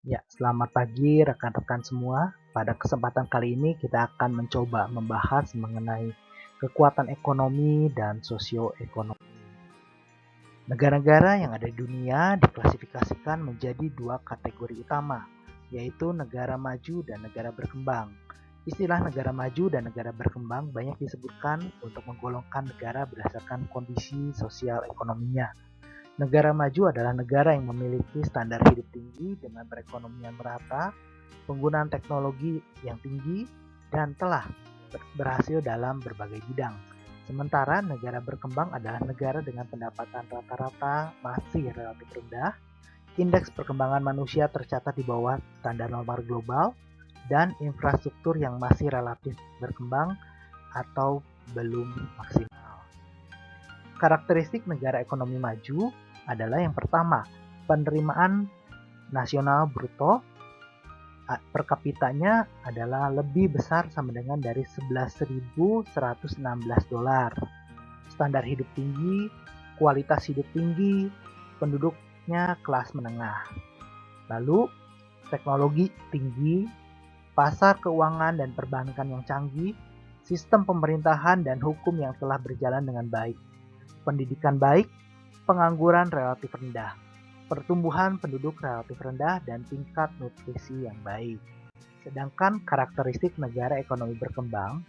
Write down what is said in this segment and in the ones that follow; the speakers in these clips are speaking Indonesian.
Ya, selamat pagi rekan-rekan semua. Pada kesempatan kali ini kita akan mencoba membahas mengenai kekuatan ekonomi dan sosioekonomi. Negara-negara yang ada di dunia diklasifikasikan menjadi dua kategori utama, yaitu negara maju dan negara berkembang. Istilah negara maju dan negara berkembang banyak disebutkan untuk menggolongkan negara berdasarkan kondisi sosial ekonominya. Negara maju adalah negara yang memiliki standar hidup tinggi dengan perekonomian merata, penggunaan teknologi yang tinggi, dan telah berhasil dalam berbagai bidang. Sementara negara berkembang adalah negara dengan pendapatan rata-rata masih relatif rendah, indeks perkembangan manusia tercatat di bawah standar normal global, dan infrastruktur yang masih relatif berkembang atau belum maksimal. Karakteristik negara ekonomi maju adalah yang pertama, penerimaan nasional bruto per kapitanya adalah lebih besar sama dengan dari 11.116 dolar. Standar hidup tinggi, kualitas hidup tinggi, penduduknya kelas menengah. Lalu, teknologi tinggi, pasar keuangan dan perbankan yang canggih, sistem pemerintahan dan hukum yang telah berjalan dengan baik, pendidikan baik, pengangguran relatif rendah, pertumbuhan penduduk relatif rendah, dan tingkat nutrisi yang baik. Sedangkan karakteristik negara ekonomi berkembang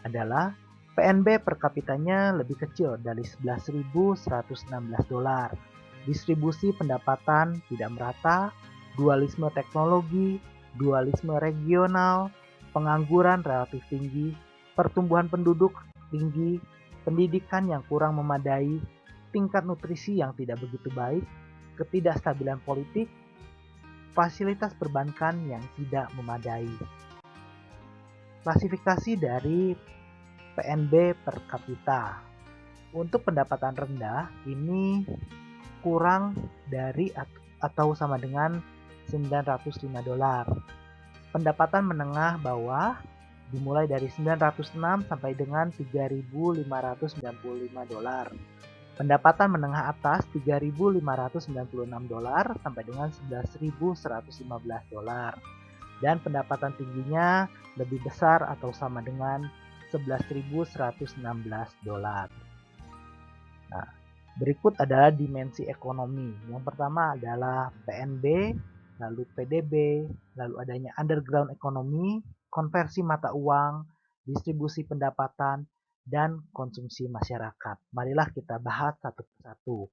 adalah PNB per kapitanya lebih kecil dari 11.116 dolar, distribusi pendapatan tidak merata, dualisme teknologi, dualisme regional, pengangguran relatif tinggi, pertumbuhan penduduk tinggi, pendidikan yang kurang memadai, tingkat nutrisi yang tidak begitu baik, ketidakstabilan politik, fasilitas perbankan yang tidak memadai. Klasifikasi dari PNB per kapita. Untuk pendapatan rendah, ini kurang dari atau sama dengan 905 dolar. Pendapatan menengah bawah dimulai dari 906 sampai dengan 3.595 dolar. Pendapatan menengah atas 3.596 dolar sampai dengan 11.115 dolar. Dan pendapatan tingginya lebih besar atau sama dengan 11.116 dolar. Nah, berikut adalah dimensi ekonomi. Yang pertama adalah PNB, lalu PDB, lalu adanya underground ekonomi, konversi mata uang, distribusi pendapatan, dan konsumsi masyarakat. Marilah kita bahas satu persatu.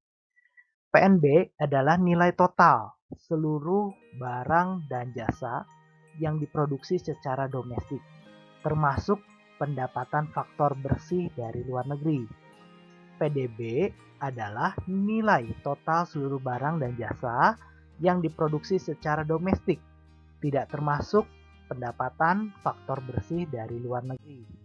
PNB adalah nilai total seluruh barang dan jasa yang diproduksi secara domestik, termasuk pendapatan faktor bersih dari luar negeri. PDB adalah nilai total seluruh barang dan jasa yang diproduksi secara domestik, tidak termasuk pendapatan faktor bersih dari luar negeri.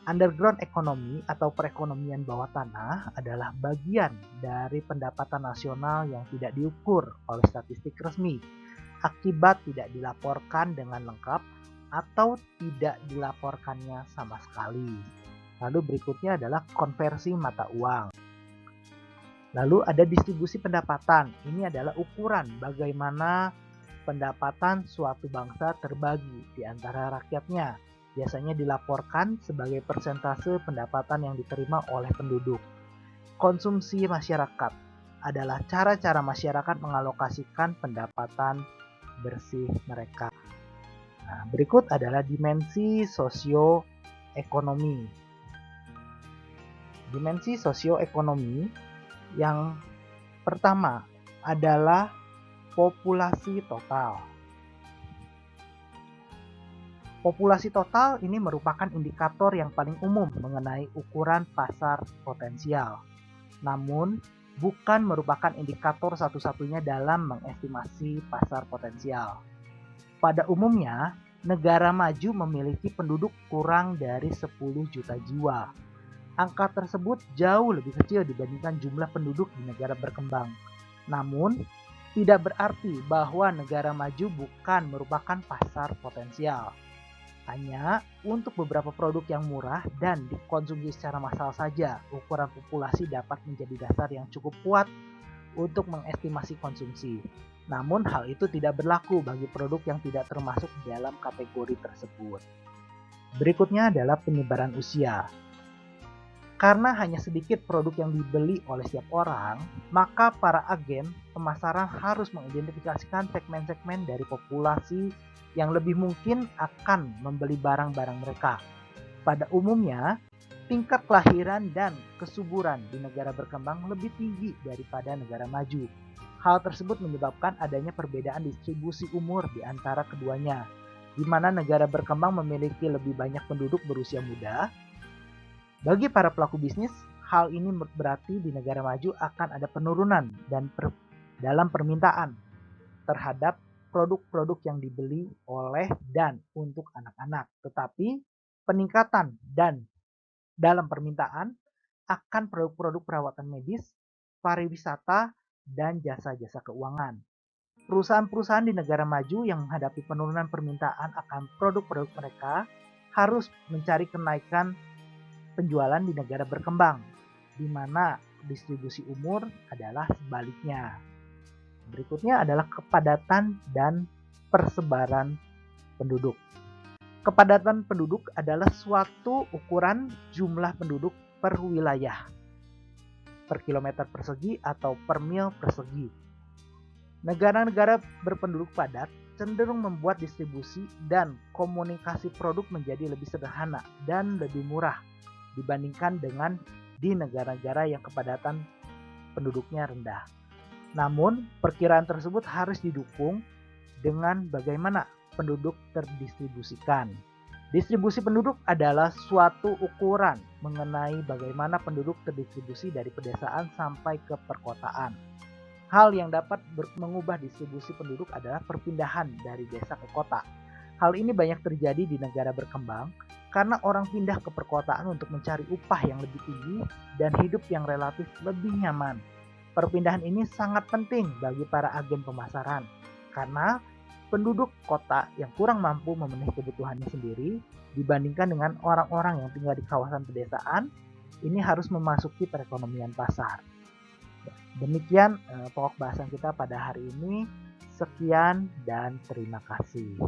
Underground economy atau perekonomian bawah tanah adalah bagian dari pendapatan nasional yang tidak diukur oleh statistik resmi akibat tidak dilaporkan dengan lengkap atau tidak dilaporkannya sama sekali. Lalu berikutnya adalah konversi mata uang. Lalu ada distribusi pendapatan. Ini adalah ukuran bagaimana pendapatan suatu bangsa terbagi di antara rakyatnya. Biasanya dilaporkan sebagai persentase pendapatan yang diterima oleh penduduk. Konsumsi masyarakat adalah cara-cara masyarakat mengalokasikan pendapatan bersih mereka. Nah, berikut adalah dimensi sosioekonomi. Dimensi sosioekonomi yang pertama adalah populasi total. Populasi total ini merupakan indikator yang paling umum mengenai ukuran pasar potensial. Namun, bukan merupakan indikator satu-satunya dalam mengestimasi pasar potensial. Pada umumnya, negara maju memiliki penduduk kurang dari 10 juta jiwa. Angka tersebut jauh lebih kecil dibandingkan jumlah penduduk di negara berkembang. Namun, tidak berarti bahwa negara maju bukan merupakan pasar potensial. Hanya untuk beberapa produk yang murah dan dikonsumsi secara massal saja, ukuran populasi dapat menjadi dasar yang cukup kuat untuk mengestimasi konsumsi. Namun hal itu tidak berlaku bagi produk yang tidak termasuk dalam kategori tersebut. Berikutnya adalah penyebaran usia. Karena hanya sedikit produk yang dibeli oleh setiap orang, maka para agen pemasaran harus mengidentifikasikan segmen-segmen dari populasi yang lebih mungkin akan membeli barang-barang mereka. Pada umumnya, tingkat kelahiran dan kesuburan di negara berkembang lebih tinggi daripada negara maju. Hal tersebut menyebabkan adanya perbedaan distribusi umur di antara keduanya, di mana negara berkembang memiliki lebih banyak penduduk berusia muda. Bagi para pelaku bisnis, hal ini berarti di negara maju akan ada penurunan dalam permintaan terhadap produk-produk yang dibeli oleh dan untuk anak-anak. Tetapi peningkatan dan dalam permintaan akan produk-produk perawatan medis, pariwisata, dan jasa-jasa keuangan. Perusahaan-perusahaan di negara maju yang menghadapi penurunan permintaan akan produk-produk mereka harus mencari kenaikan penjualan di negara berkembang, di mana distribusi umur adalah sebaliknya. Berikutnya adalah kepadatan dan persebaran penduduk. Kepadatan penduduk adalah suatu ukuran jumlah penduduk per wilayah, per kilometer persegi atau per mil persegi. Negara-negara berpenduduk padat cenderung membuat distribusi dan komunikasi produk menjadi lebih sederhana dan lebih murah dibandingkan dengan di negara-negara yang kepadatan penduduknya rendah. Namun, perkiraan tersebut harus didukung dengan bagaimana penduduk terdistribusikan. Distribusi penduduk adalah suatu ukuran mengenai bagaimana penduduk terdistribusi dari pedesaan sampai ke perkotaan. Hal yang dapat mengubah distribusi penduduk adalah perpindahan dari desa ke kota. Hal ini banyak terjadi di negara berkembang karena orang pindah ke perkotaan untuk mencari upah yang lebih tinggi dan hidup yang relatif lebih nyaman. Perpindahan ini sangat penting bagi para agen pemasaran karena penduduk kota yang kurang mampu memenuhi kebutuhannya sendiri dibandingkan dengan orang-orang yang tinggal di kawasan pedesaan, ini harus memasuki perekonomian pasar. Demikian pokok bahasan kita pada hari ini. Sekian dan terima kasih.